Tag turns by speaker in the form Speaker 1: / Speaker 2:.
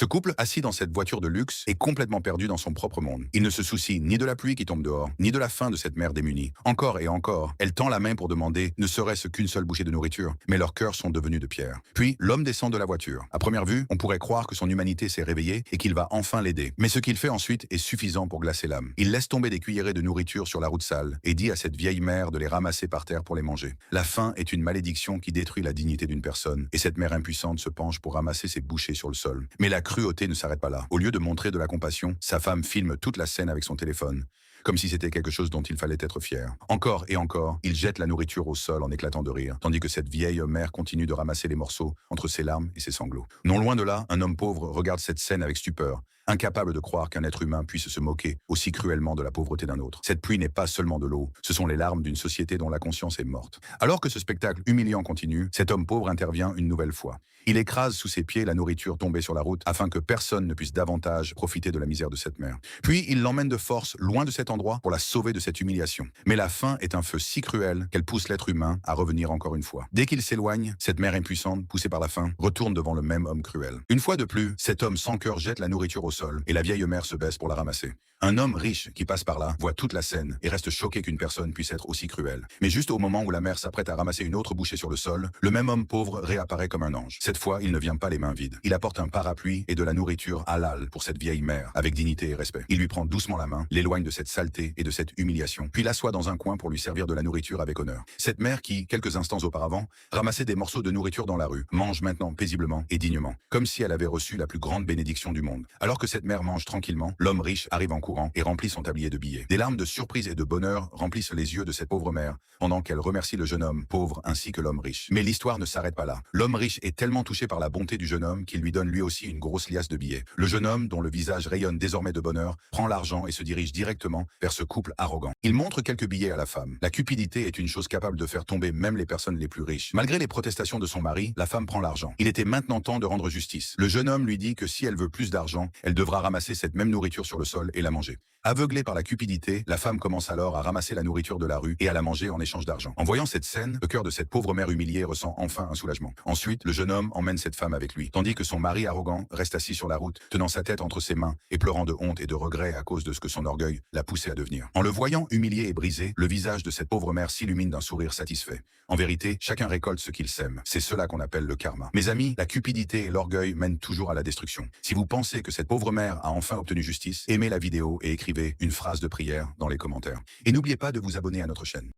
Speaker 1: Ce couple, assis dans cette voiture de luxe, est complètement perdu dans son propre monde. Il ne se soucie ni de la pluie qui tombe dehors, ni de la faim de cette mère démunie. Encore et encore, elle tend la main pour demander ne serait-ce qu'une seule bouchée de nourriture, mais leurs cœurs sont devenus de pierre. Puis, l'homme descend de la voiture. À première vue, on pourrait croire que son humanité s'est réveillée et qu'il va enfin l'aider. Mais ce qu'il fait ensuite est suffisant pour glacer l'âme. Il laisse tomber des cuillerées de nourriture sur la route sale et dit à cette vieille mère de les ramasser par terre pour les manger. La faim est une malédiction qui détruit la dignité d'une personne, et cette mère impuissante se penche pour ramasser ses bouchées sur le sol. Mais la cruauté ne s'arrête pas là. Au lieu de montrer de la compassion, sa femme filme toute la scène avec son téléphone, comme si c'était quelque chose dont il fallait être fier. Encore et encore, il jette la nourriture au sol en éclatant de rire, tandis que cette vieille mère continue de ramasser les morceaux entre ses larmes et ses sanglots. Non loin de là, un homme pauvre regarde cette scène avec stupeur, incapable de croire qu'un être humain puisse se moquer aussi cruellement de la pauvreté d'un autre. Cette pluie n'est pas seulement de l'eau, ce sont les larmes d'une société dont la conscience est morte. Alors que ce spectacle humiliant continue, cet homme pauvre intervient une nouvelle fois. Il écrase sous ses pieds la nourriture tombée sur la route afin que personne ne puisse davantage profiter de la misère de cette mère. Puis il l'emmène de force loin de cet endroit pour la sauver de cette humiliation. Mais la faim est un feu si cruel qu'elle pousse l'être humain à revenir encore une fois. Dès qu'il s'éloigne, cette mère impuissante, poussée par la faim, retourne devant le même homme cruel. Une fois de plus, cet homme sans cœur jette la nourriture au sol et la vieille mère se baisse pour la ramasser. Un homme riche qui passe par là voit toute la scène et reste choqué qu'une personne puisse être aussi cruelle. Mais juste au moment où la mère s'apprête à ramasser une autre bouchée sur le sol, le même homme pauvre réapparaît comme un ange. Cette fois, il ne vient pas les mains vides. Il apporte un parapluie et de la nourriture halal pour cette vieille mère, avec dignité et respect. Il lui prend doucement la main, l'éloigne de cette saleté et de cette humiliation, puis l'assoit dans un coin pour lui servir de la nourriture avec honneur. Cette mère qui, quelques instants auparavant, ramassait des morceaux de nourriture dans la rue, mange maintenant paisiblement et dignement, comme si elle avait reçu la plus grande bénédiction du monde. Alors que cette mère mange tranquillement, l'homme riche arrive en courant et remplit son tablier de billets. Des larmes de surprise et de bonheur remplissent les yeux de cette pauvre mère, pendant qu'elle remercie le jeune homme pauvre ainsi que l'homme riche. Mais l'histoire ne s'arrête pas là. L'homme riche est tellement touché par la bonté du jeune homme qu'il lui donne lui aussi une grosse liasse de billets. Le jeune homme, dont le visage rayonne désormais de bonheur, prend l'argent et se dirige directement vers ce couple arrogant. Il montre quelques billets à la femme. La cupidité est une chose capable de faire tomber même les personnes les plus riches. Malgré les protestations de son mari, la femme prend l'argent. Il était maintenant temps de rendre justice. Le jeune homme lui dit que si elle veut plus d'argent, elle devra ramasser cette même nourriture sur le sol et la manger. Aveuglée par la cupidité, la femme commence alors à ramasser la nourriture de la rue et à la manger en échange d'argent. En voyant cette scène, le cœur de cette pauvre mère humiliée ressent enfin un soulagement. Ensuite, le jeune homme emmène cette femme avec lui, tandis que son mari arrogant reste assis sur la route, tenant sa tête entre ses mains et pleurant de honte et de regret à cause de ce que son orgueil l'a poussé à devenir. En le voyant humilié et brisé, le visage de cette pauvre mère s'illumine d'un sourire satisfait. En vérité, chacun récolte ce qu'il sème. C'est cela qu'on appelle le karma. Mes amis, la cupidité et l'orgueil mènent toujours à la destruction. Si vous pensez que cette pauvre mère a enfin obtenu justice, aimez la vidéo et écrivez une phrase de prière dans les commentaires. Et n'oubliez pas de vous abonner à notre chaîne.